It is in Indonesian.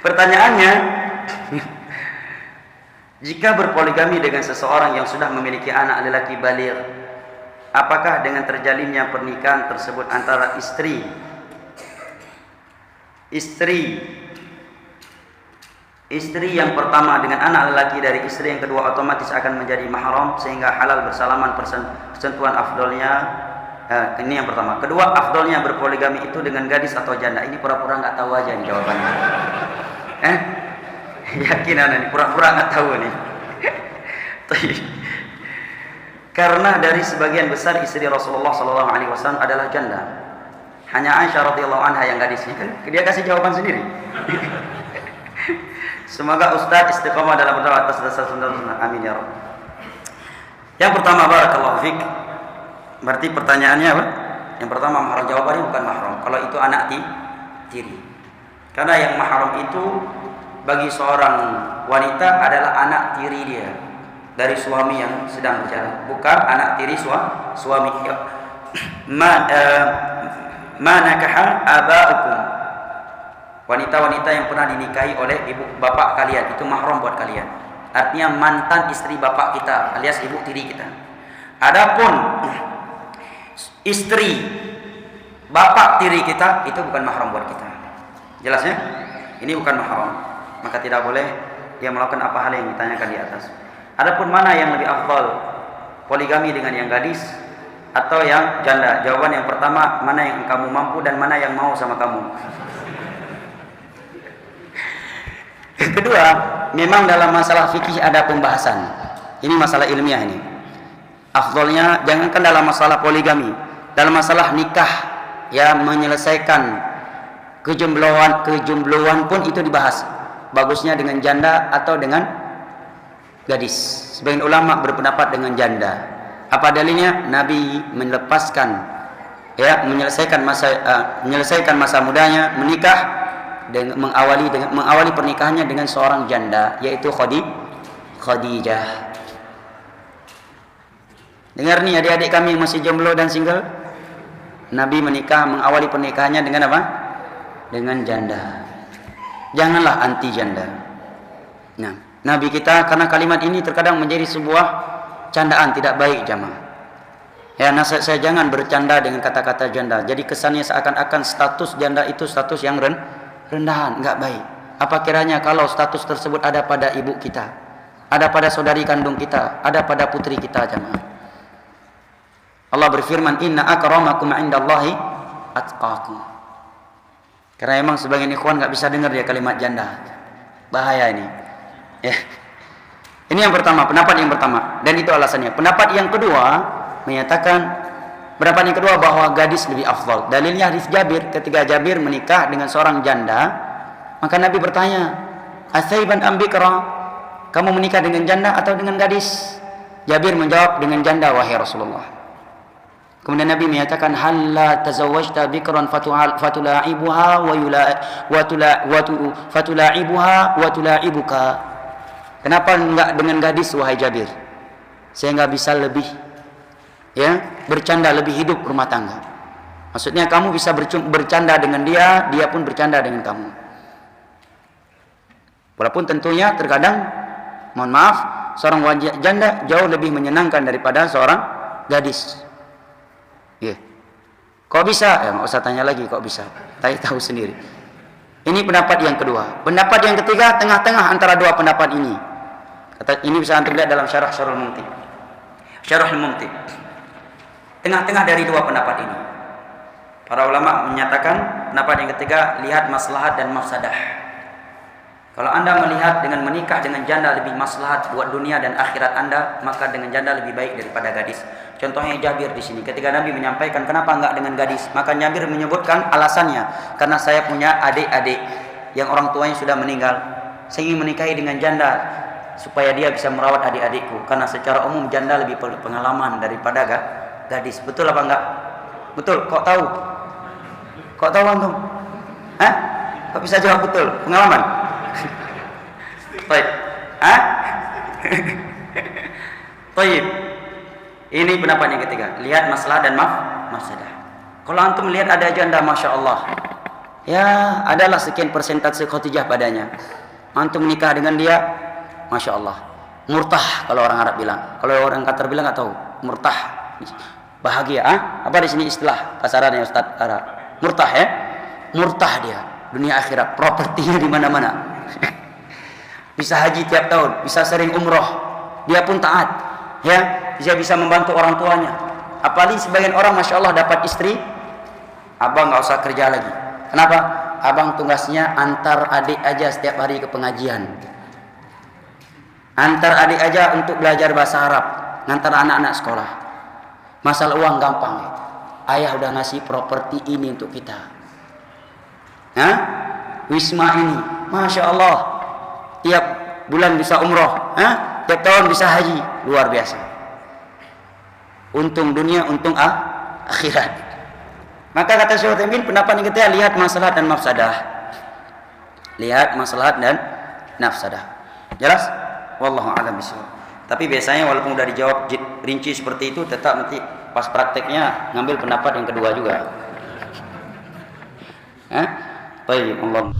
Pertanyaannya, jika berpoligami dengan seseorang yang sudah memiliki anak lelaki baligh, apakah dengan terjalinnya pernikahan tersebut antara istri yang pertama dengan anak lelaki dari istri yang kedua otomatis akan menjadi mahram sehingga halal bersalaman persentuhan afdolnya. Ini yang pertama. Kedua, afdolnya berpoligami itu dengan gadis atau janda. Ini pura-pura nggak tahu aja nih jawabannya. Yakinan nih, pura-pura nggak tahu nih. Karena dari sebagian besar istri Rasulullah SAW adalah janda. Hanya Aisyah radhiyallahu anha yang gadisnya. Dia kasih jawaban sendiri. Semoga Ustaz istiqomah dalam berdoa atas dasar sunnah. Amin ya Rabb. Yang pertama, barakallahu fiik. Berarti pertanyaannya apa? Yang pertama, mahram, jawabannya bukan mahram. Kalau itu anak tiri. Karena yang mahram itu bagi seorang wanita adalah anak tiri dia dari suami yang sedang berjalan, bukan anak tiri suami. Ma nakaha aba'ukum. Wanita-wanita yang pernah dinikahi oleh ibu bapak kalian itu mahram buat kalian. Artinya mantan istri bapak kita alias ibu tiri kita. Adapun istri bapak tiri kita itu bukan mahram buat kita. Jelasnya? Ini bukan mahram. Maka tidak boleh dia melakukan apa hal yang ditanyakan di atas. Adapun mana yang lebih afdal, poligami dengan yang gadis atau yang janda? Jawaban yang pertama, mana yang kamu mampu dan mana yang mau sama kamu. Yang kedua, memang dalam masalah fikih ada pembahasan. Ini masalah ilmiah ini. Afdalnya jangankan dalam masalah poligami, dalam masalah nikah ya, menyelesaikan kejombloan pun itu dibahas. Bagusnya dengan janda atau dengan gadis. Sebagian ulama berpendapat dengan janda. Apa dalilnya? Nabi melepaskan ya, menyelesaikan masa mudanya, menikah dengan mengawali pernikahannya dengan seorang janda, yaitu Khadijah. Dengar nih adik-adik kami yang masih jomblo dan single, Nabi mengawali pernikahannya dengan apa? Dengan janda. Janganlah anti janda. Nah, Nabi kita, karena kalimat ini terkadang menjadi sebuah candaan tidak baik jamaah. Ya, nasihat saya jangan bercanda dengan kata-kata janda. Jadi kesannya seakan-akan status janda itu status yang rendahan, enggak baik. Apa kiranya kalau status tersebut ada pada ibu kita, ada pada saudari kandung kita, ada pada putri kita jamaah. Allah berfirman, inna akramakum indallahi atqakum. Karena emang sebagian ikhwan nggak bisa dengar dia kalimat janda, bahaya ini. Ya. Ini yang pertama, pendapat yang pertama, dan itu alasannya. Pendapat yang kedua menyatakan, pendapat yang kedua bahwa gadis lebih afdal. Dalilnya hadis Jabir, ketika Jabir menikah dengan seorang janda, maka Nabi bertanya, "Atsaiban am bikra?" Kamu menikah dengan janda atau dengan gadis? Jabir menjawab, dengan janda wahai Rasulullah. Kemudian Nabi menyatakan, halla tazawwajta bikran fatula'ibuha wa tula'ibuka. Kenapa enggak dengan gadis wahai Jabir? Sehingga bisa lebih ya, bercanda, lebih hidup rumah tangga. Maksudnya kamu bisa bercanda dengan dia, dia pun bercanda dengan kamu. Walaupun tentunya terkadang, mohon maaf, seorang janda jauh lebih menyenangkan daripada seorang gadis. Ya. Kok bisa? Ya nggak usah tanya lagi kok bisa. Saya tahu sendiri. Ini pendapat yang kedua. Pendapat yang ketiga, tengah-tengah antara dua pendapat ini. Ini bisa antum lihat dalam Syarahul Mumti. Syarahul Mumti. Tengah-tengah dari dua pendapat ini. Para ulama menyatakan pendapat yang ketiga, lihat maslahat dan mafsadah. Kalau Anda melihat dengan menikah dengan janda lebih maslahat buat dunia dan akhirat Anda, maka dengan janda lebih baik daripada gadis. Contohnya Jabir di sini. Ketika Nabi menyampaikan kenapa enggak dengan gadis, maka Jabir menyebutkan alasannya, karena saya punya adik-adik yang orang tuanya sudah meninggal. Saya ingin menikahi dengan janda supaya dia bisa merawat adik-adikku. Karena secara umum janda lebih pengalaman daripada gadis. Betul apa enggak? Betul. Kok tahu? Kok tahu antum? Hah? Kok bisa jawab betul? Pengalaman? Baik. Hah? Baik. Ini pendapat yang ketiga. Lihat masalah dan mafsadah. Kalau antum lihat ada janda, masya Allah, ya adalah sekian persentase Khadijah padanya. Antum menikah dengan dia, masya Allah, murtah kalau orang Arab bilang. Kalau orang Qatar bilang nggak tahu, murtah, bahagia. Apa di sini istilah pasarannya Ustaz Arab? Murtah ya, murtah dia, dunia akhirat, propertinya di mana-mana. Bisa haji tiap tahun, bisa sering umroh, dia pun taat, ya, dia bisa membantu orang tuanya. Apalagi sebagian orang masya Allah dapat istri, abang nggak usah kerja lagi. Kenapa? Abang tugasnya antar adik aja setiap hari ke pengajian. Antar adik aja untuk belajar bahasa Arab, ngantar anak-anak sekolah. Masalah uang gampang. Ayah udah ngasih properti ini untuk kita. Hah? Wisma ini, masya Allah, tiap bulan bisa umroh, tiap tahun bisa haji, luar biasa. Untung dunia, untung akhirat. Maka kata Syekh Utsaimin, pendapat yang ketiga, lihat maslahat dan mafsadah. Lihat maslahat dan mafsadah. Jelas? Wallahu a'lam bishawab. Tapi biasanya walaupun udah dijawab rinci seperti itu, tetap nanti pas prakteknya ngambil pendapat yang kedua juga. Baik, Allah.